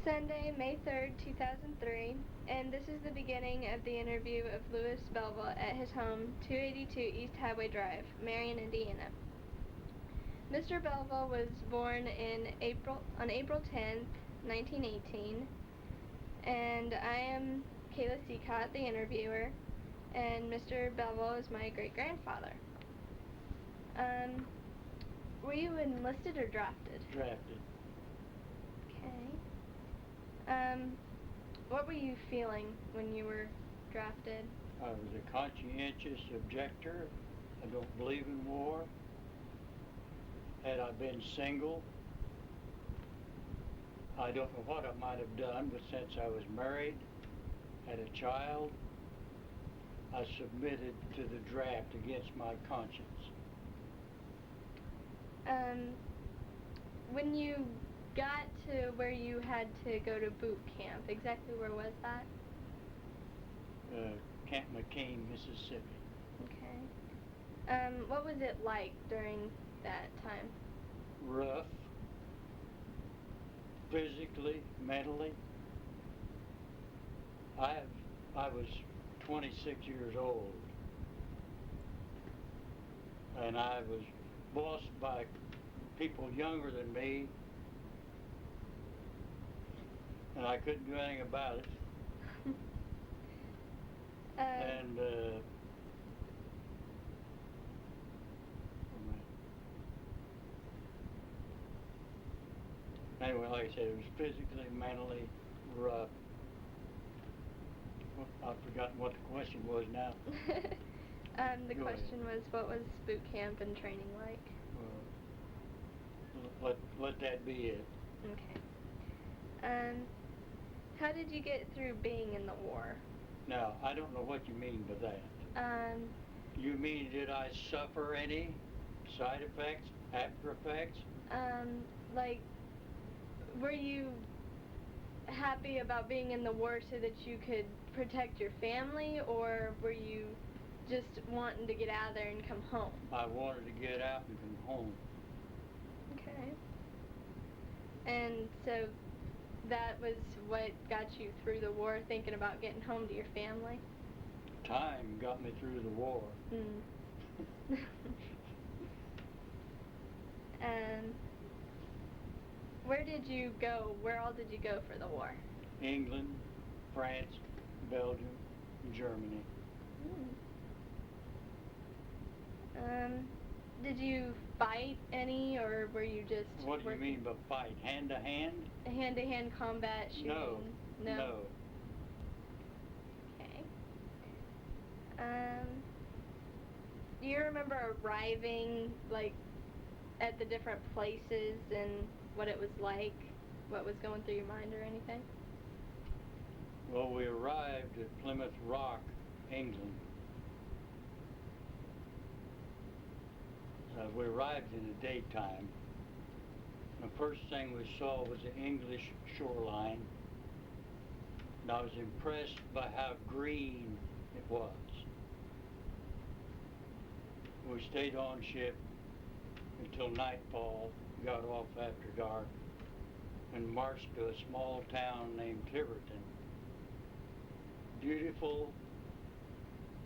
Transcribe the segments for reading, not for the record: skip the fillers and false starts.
Sunday, May 3rd, 2003, and this is the beginning of the interview of Louis Belville at his home, 282 East Highway Drive, Marion, Indiana. Mr. Belville was born on April 10th, 1918, and I am Kayla Seacott, the interviewer, and Mr. Belville is my great-grandfather. Were you enlisted or drafted? Drafted. Okay. What were you feeling when you were drafted? I was a conscientious objector. I don't believe in war. Had I been single, I don't know what I might have done, but since I was married, had a child, I submitted to the draft against my conscience. When you got to where you had to go to boot camp, exactly where was that? Camp McCain, Mississippi. Okay. What was it like during that time? Rough, physically, mentally. I was 26 years old, and I was bossed by people younger than me, and I couldn't do anything about it. And anyway, like I said, it was physically, mentally rough. I've forgotten what the question was now. The question was, what was boot camp and training like? Let that be it. Okay. How did you get through being in the war? Now, I don't know what you mean by that. You mean, did I suffer any side effects, after effects? Like, were you happy about being in the war so that you could protect your family, or were you just wanting to get out of there and come home? I wanted to get out and come home. Okay. And so that was what got you through the war, thinking about getting home to your family? Time got me through the war. Where did you go? Where all did you go for the war? England, France, Belgium, and Germany. Did you fight any, or were you just What do you mean by fight? Hand to hand? Hand-to-hand combat shooting? No. No. Okay. Do you remember arriving, like, at the different places and what it was like? What was going through your mind or anything? Well, we arrived at Plymouth Rock, England. We arrived in the daytime. The first thing we saw was the English shoreline, and I was impressed by how green it was. We stayed on ship until nightfall, got off after dark, and marched to a small town named Tiverton. Beautiful,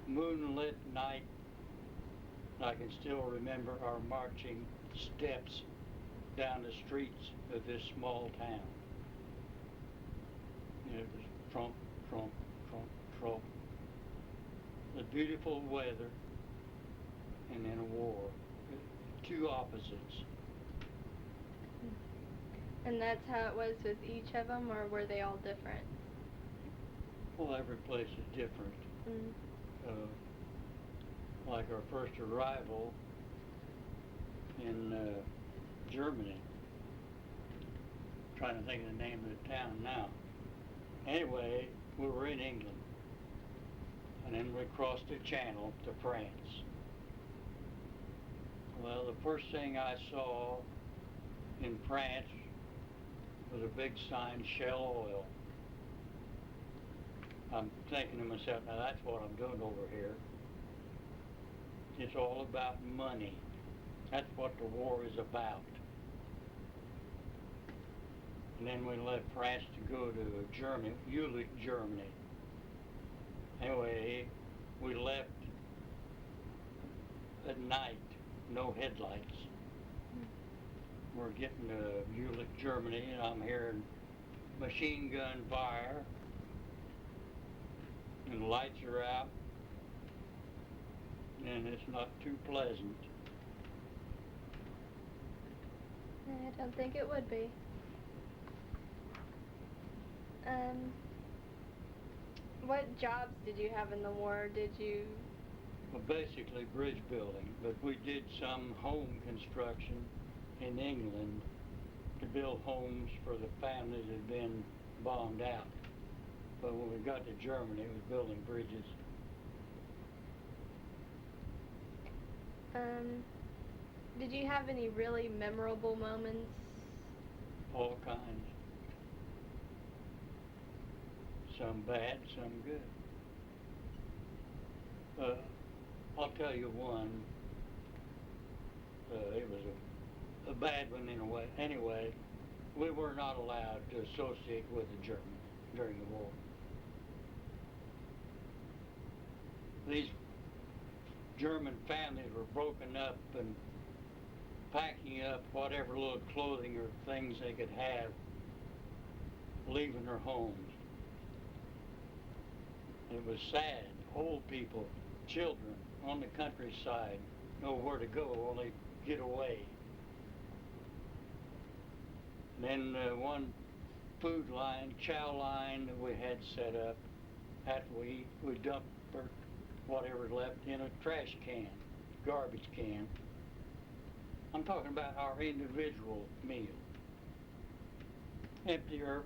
moonlit night. I can still remember our marching steps down the streets of this small town. It was trump, trump, trump, trump. The beautiful weather and then a war. Two opposites. And that's how it was with each of them, or were they all different? Well, every place is different. Like our first arrival in Germany. I'm trying to think of the name of the town now. Anyway, we were in England, and then we crossed the channel to France. Well, the first thing I saw in France was a big sign, Shell Oil. I'm thinking to myself, now that's what I'm doing over here. It's all about money. That's what the war is about. And then we left France to go to Germany, Jülich, Germany. Anyway, we left at night, no headlights. We're getting to Jülich, Germany, and I'm hearing machine gun fire, and the lights are out, and it's not too pleasant. I don't think it would be. What jobs did you have in the war? Did you... Well, basically bridge building, but we did some home construction in England to build homes for the families that had been bombed out. But when we got to Germany, it was building bridges. Did you have any really memorable moments? All kinds. Some bad, some good. I'll tell you one. It was a bad one in a way. Anyway, we were not allowed to associate with the Germans during the war. These German families were broken up and packing up whatever little clothing or things they could have, leaving their homes. It was sad. Old people, children on the countryside, nowhere to go, only get away. And then one food line, chow line that we had set up, after we eat, we dump whatever left in a trash can, garbage can. I'm talking about our individual meal. Empty our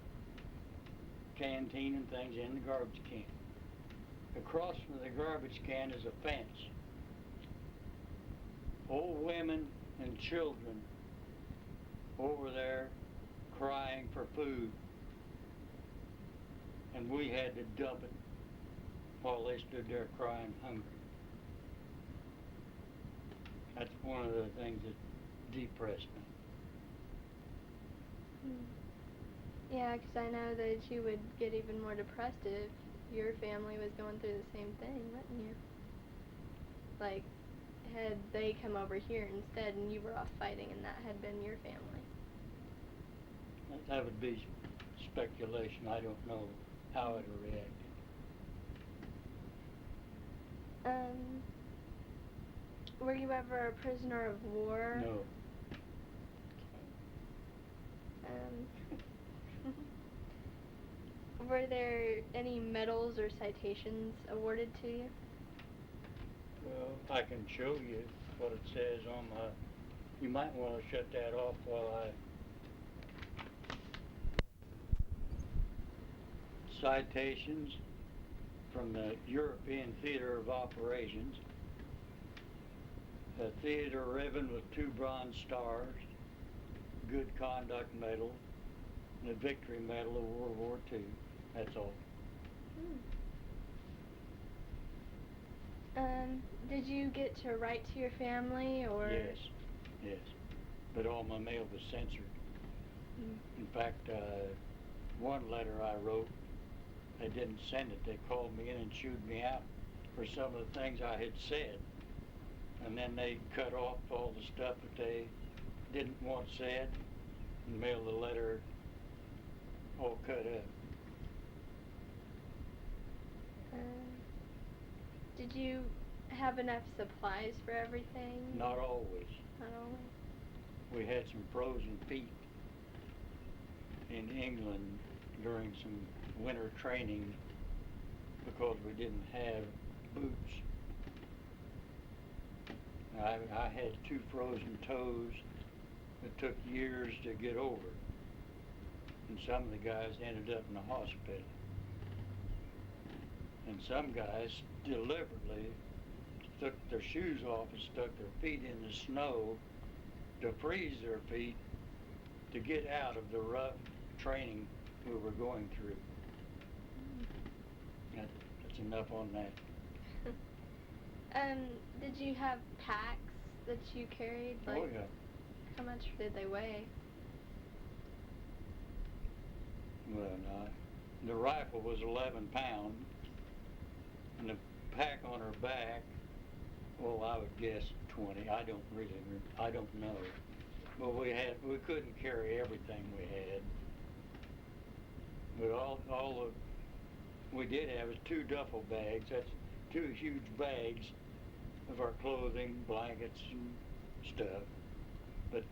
canteen and things in the garbage can. Across from the garbage can is a fence. Old women and children over there crying for food, and we had to dump it while they stood there crying hungry. That's one of the things that depressed me. Yeah, because I know that you would get even more depressed if your family was going through the same thing, wouldn't you? Like, had they come over here instead and you were off fighting and that had been your family. That would be speculation. I don't know how it would react. Were you ever a prisoner of war? No. Okay. Were there any medals or citations awarded to you? Well, I can show you what it says on my... You might want to shut that off while I... Citations from the European Theater of Operations. A theater ribbon with 2 bronze stars, good conduct medal, and a victory medal of World War II. That's all. Did you get to write to your family or? Yes. But all my mail was censored. In fact, one letter I wrote, they didn't send it. They called me in and chewed me out for some of the things I had said. And then they cut off all the stuff that they didn't want said and mailed the letter all cut up. Did you have enough supplies for everything? Not always. Not always. We had some frozen feet in England during some winter training because we didn't have boots. I had 2 frozen toes that took years to get over, and some of the guys ended up in the hospital. And some guys deliberately took their shoes off and stuck their feet in the snow to freeze their feet to get out of the rough training we were going through. That's enough on that. Did you have packs that you carried? Like, Oh, yeah. how much did they weigh? Well, no, the rifle was 11 pound, and the pack on her back, well, I would guess 20. I don't really, I don't know. But we couldn't carry everything we had. But all we did have was 2 duffel bags. That's 2 huge bags of our clothing, blankets, and stuff. But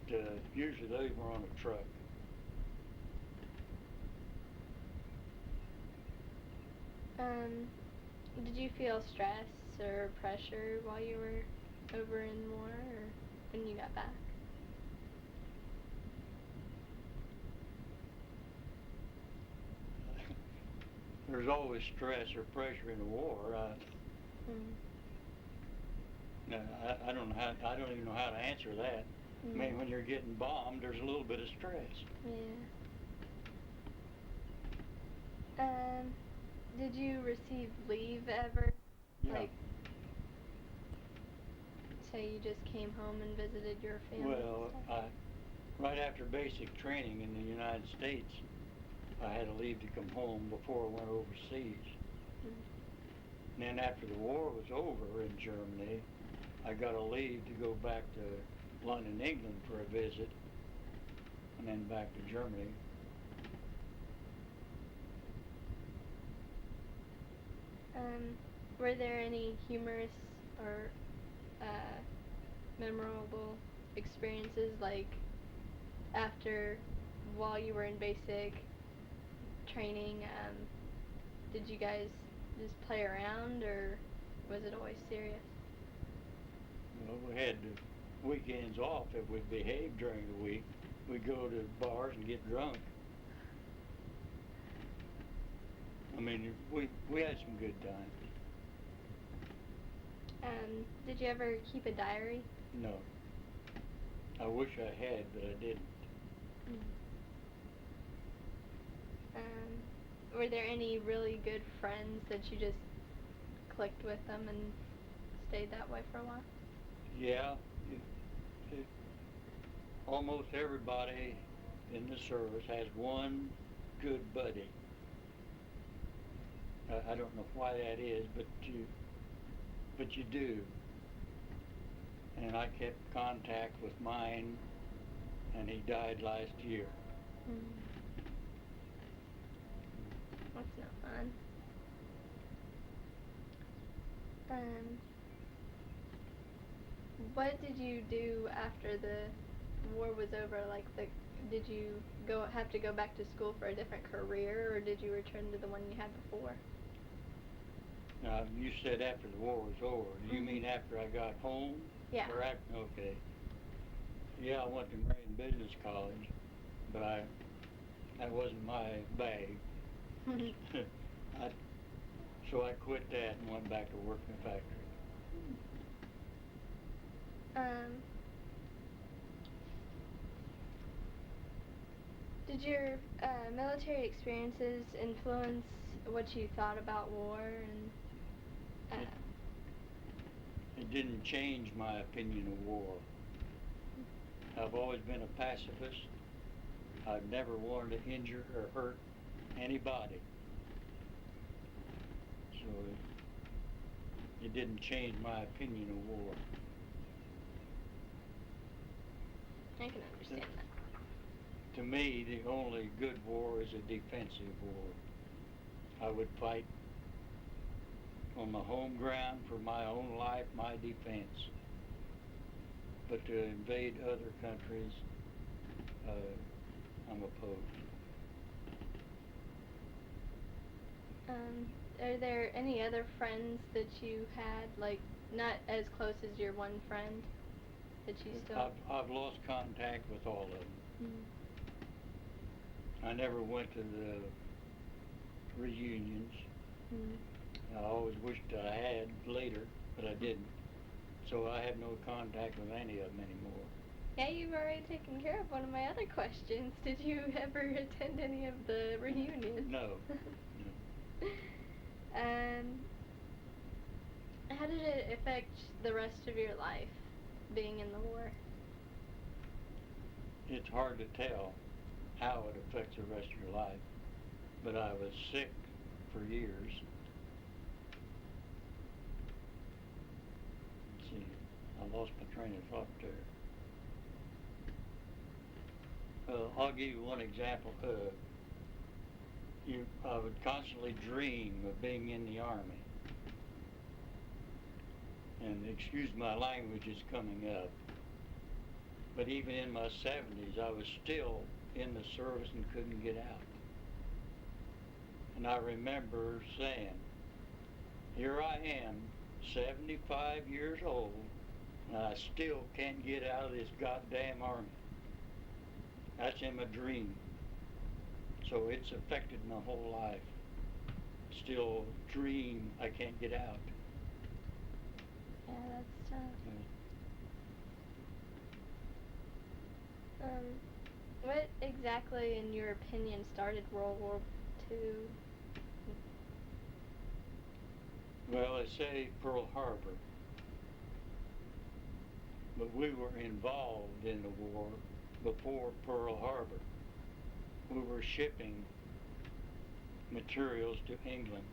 usually those were on a truck. Did you feel stress or pressure while you were over in war or when you got back? There's always stress or pressure in the war. I don't know I don't even know how to answer that. I mean, when you're getting bombed, there's a little bit of stress. Yeah. Did you receive leave ever? Yeah. Like, say you just came home and visited your family? Well, right after basic training in the United States, I had to leave to come home before I went overseas. And then after the war was over in Germany, I got a leave to go back to London, England for a visit, and then back to Germany. Were there any humorous or memorable experiences, like while you were in basic training, did you guys just play around or was it always serious? Well, we had the weekends off if we behaved during the week. We'd go to bars and get drunk. I mean, we had some good times. Did you ever keep a diary? No. I wish I had, but I didn't. Were there any really good friends that you just clicked with them and stayed that way for a while? Yeah. Almost everybody in the service has one good buddy. I don't know why that is, but you do. And I kept contact with mine, and he died last year. That's no fun. What did you do after the war was over? Like, did you have to go back to school for a different career, or did you return to the one you had before? Now, you said after the war was over. Do you mean after I got home? Yeah. Or okay. Yeah, I went to Marion Business College, but that wasn't my bag. So I quit that and went back to work in the factory. Did your military experiences influence what you thought about war and? It didn't change my opinion of war. I've always been a pacifist. I've never wanted to injure or hurt anybody. So it didn't change my opinion of war. I can understand that. To me, the only good war is a defensive war. I would fight on my home ground for my own life, my defense. But to invade other countries, I'm opposed. Are there any other friends that you had, like, not as close as your one friend, that you still? I've lost contact with all of them. I never went to the reunions. I always wished I had later, but I didn't. So I have no contact with any of them anymore. Yeah, you've already taken care of one of my other questions. Did you ever attend any of the reunions? No. How did it affect the rest of your life, being in the war? It's hard to tell how it affects the rest of your life. but I was sick for years. Let's see, I lost my train of thought there. I'll give you one example. I would constantly dream of being in the Army. And excuse my language is coming up, but even in my 70s, I was still in the service and couldn't get out. And I remember saying, here I am, 75 years old, and I still can't get out of this goddamn Army. That's in my dream. So it's affected my whole life. Still dream I can't get out. Yeah, that's tough. Yeah. What exactly, in your opinion, started World War II? Well, they say Pearl Harbor, but we were involved in the war before Pearl Harbor. We were shipping materials to England.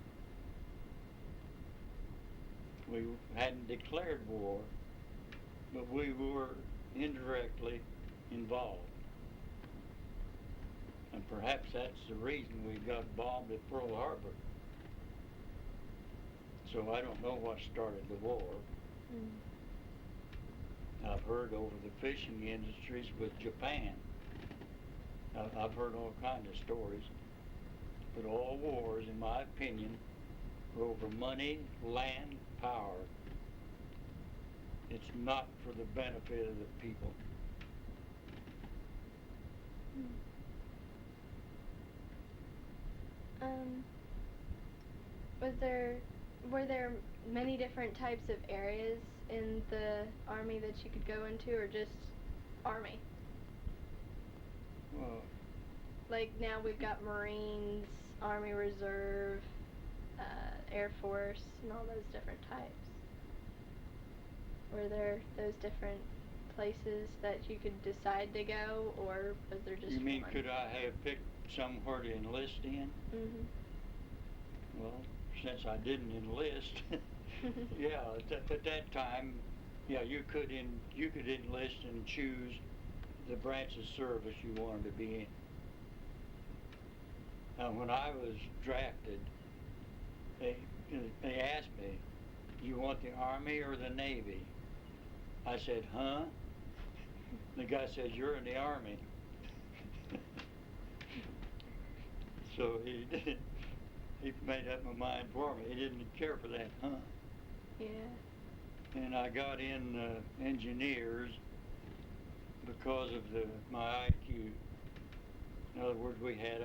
We hadn't declared war, but we were indirectly involved. And perhaps that's the reason we got bombed at Pearl Harbor. So I don't know what started the war. I've heard over the fishing industries with Japan. I've heard all kinds of stories. But all wars, in my opinion, are over money, land, power. It's not for the benefit of the people. Were there many different types of areas in the Army that you could go into, or just Army? Well, like now we've got Marines, Army Reserve, Air Force, and all those different types. Were there those different places that you could decide to go, or was there just you mean one? could I have picked somewhere to enlist in? Mhm. Well, since I didn't enlist, yeah, at that time, yeah, you could enlist and choose the branch of service you wanted to be in. Now, when I was drafted, they asked me, "You want the Army or the Navy?" I said, "Huh?" The guy says, "You're in the Army." So he made up my mind for me. He didn't care for that, huh? Yeah. And I got in engineers because of my IQ. In other words, we had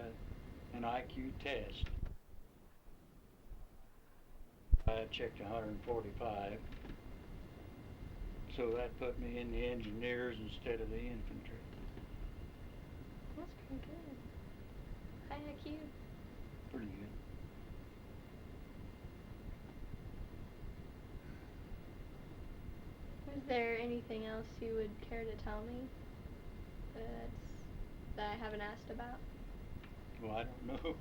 an IQ test. I checked 145. So that put me in the engineers instead of the infantry. That's pretty good. High IQ. Pretty good. Is there anything else you would care to tell me that I haven't asked about? Well, I don't know.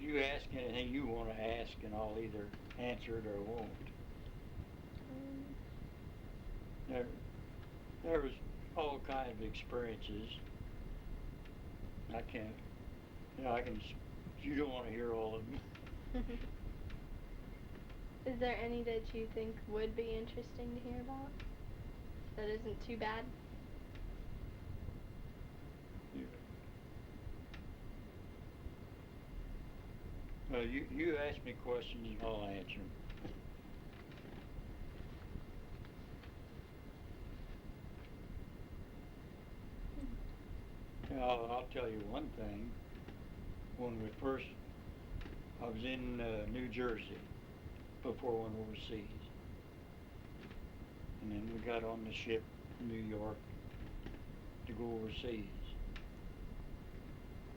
You ask anything you want to ask, and I'll either answer it or won't. There was all kinds of experiences. I can't. I can. You don't want to hear all of them. Is there any that you think would be interesting to hear about? That isn't too bad? You ask me questions and I'll answer them. I'll tell you one thing. When I was in New Jersey before we went overseas. And then we got on the ship in New York to go overseas.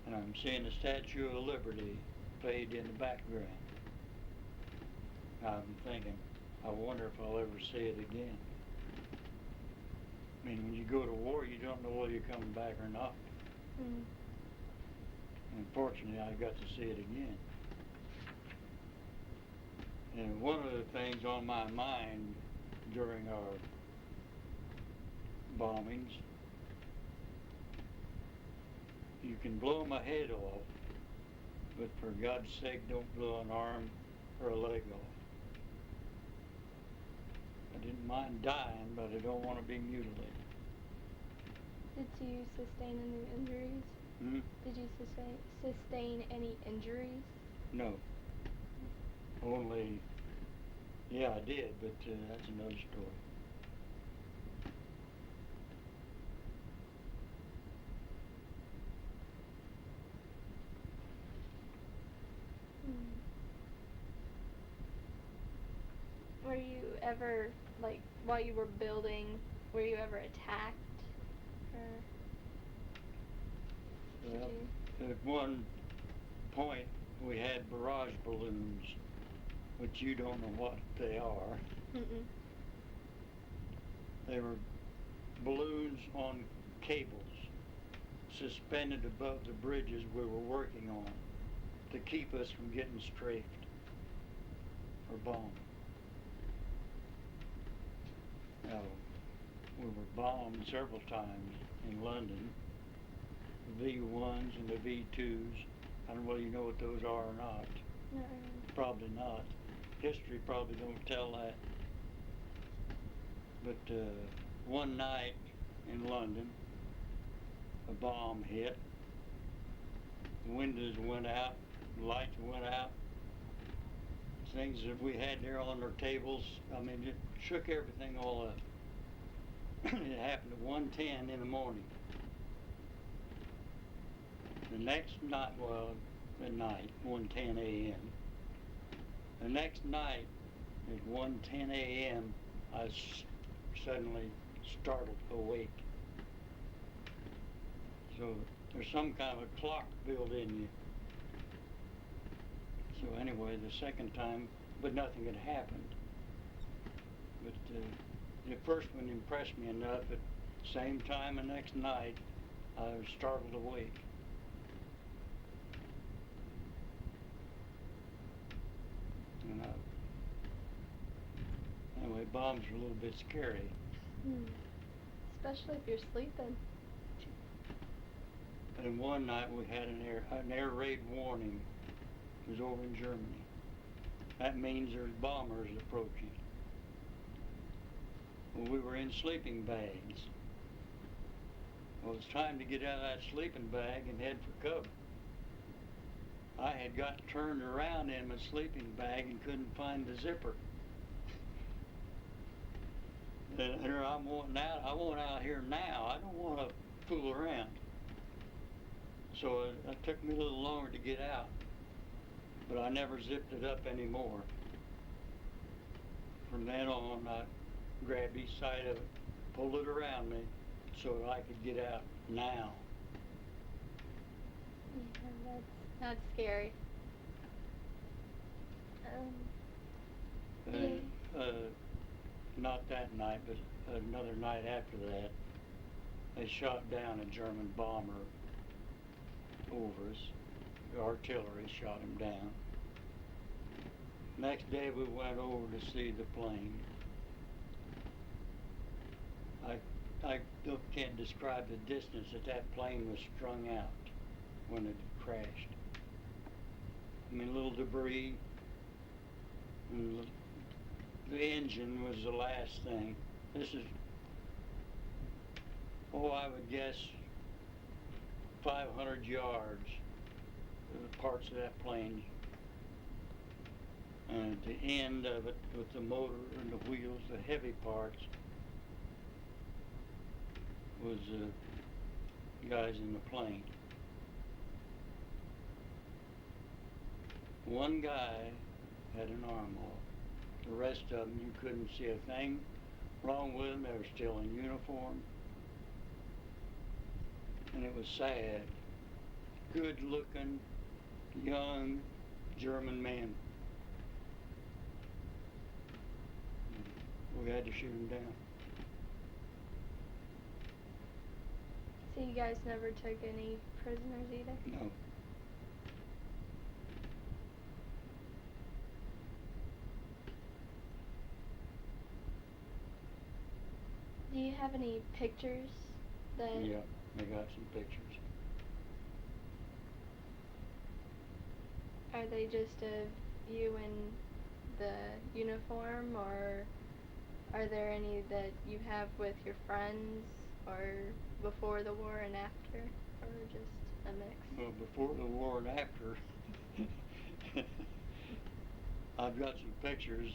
And I'm seeing the Statue of Liberty fade in the background. I'm thinking, I wonder if I'll ever see it again. I mean, when you go to war, you don't know whether you're coming back or not. Unfortunately, I got to see it again. And one of the things on my mind during our bombings, you can blow my head off, but for God's sake, don't blow an arm or a leg off. I didn't mind dying, but I don't want to be mutilated. Did you sustain any injuries? Hmm? Did you sustain any injuries? No. Only, yeah, I did, but that's another story. Were you ever, like, while you were building, were you ever attacked? Or did Well, you? at one point, we had barrage balloons, which you don't know what they are. Mm-mm. They were balloons on cables suspended above the bridges we were working on to keep us from getting strafed or bombed. Now, we were bombed several times in London, the V1s and the V2s. I don't know whether you know what those are or not. Not really. Probably not. History probably don't tell that. But one night in London, a bomb hit. The windows went out, the lights went out. Things that we had there on our tables, I mean, it shook everything all up. It happened at 1:10 in the morning. The next night, well, at night, 1:10 a.m. The next night at 1:10 a.m., I was suddenly startled awake. So there's some kind of a clock built in you. So anyway, the second time, but nothing had happened. But the first one impressed me enough. At the same time the next night, I was startled awake. And anyway, bombs are a little bit scary. Especially if you're sleeping. And one night we had an air raid warning. It was over in Germany. That means there's bombers approaching. Well, we were in sleeping bags. Well, it was time to get out of that sleeping bag and head for cover. I had got turned around in my sleeping bag and couldn't find the zipper. And here I'm wanting out. I want out here now. I don't want to fool around. So it took me a little longer to get out, but I never zipped it up anymore. From then on, I grabbed each side of it, pulled it around me so that I could get out now. Yeah, that's scary. And, not that night, but another night after that, they shot down a German bomber over us. The artillery shot him down. Next day we went over to see the plane. I can't describe the distance that plane was strung out when it crashed. I mean, little debris, and the engine was the last thing. This is, I would guess 500 yards of the parts of that plane. And at the end of it, with the motor and the wheels, the heavy parts, was guys in the plane. One guy had an arm off. The rest of them, you couldn't see a thing wrong with them. They were still in uniform. And it was sad. Good-looking, young German men. We had to shoot them down. So you guys never took any prisoners either? No. Do you have any pictures that... Yeah, I got some pictures. Are they just of you in the uniform, or are there any that you have with your friends, or before the war and after, or just a mix? Well, before the war and after, I've got some pictures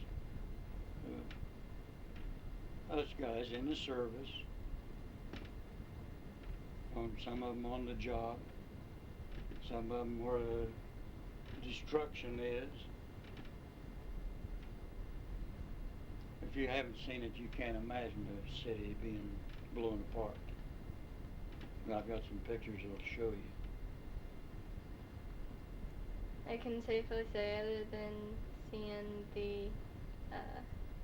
of us guys in the service, on some of them on the job, some of them where the destruction is. If you haven't seen it, you can't imagine the city being blown apart. And I've got some pictures that'll show you. I can safely say, other than seeing the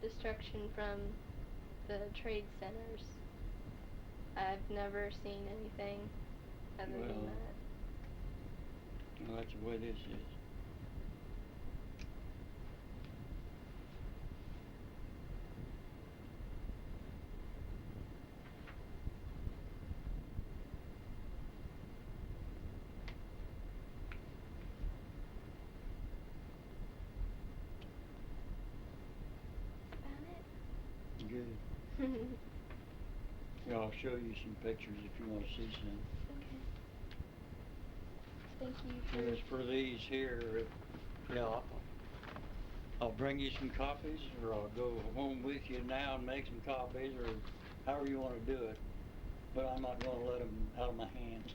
destruction from the trade centers, I've never seen anything other than Well, that. Well, that's the way this is. Good. Yeah, I'll show you some pictures if you want to see some. Okay. Thank you As for these here, yeah, I'll bring you some copies, or I'll go home with you now and make some copies, or however you want to do it. But I'm not going to let them out of my hands.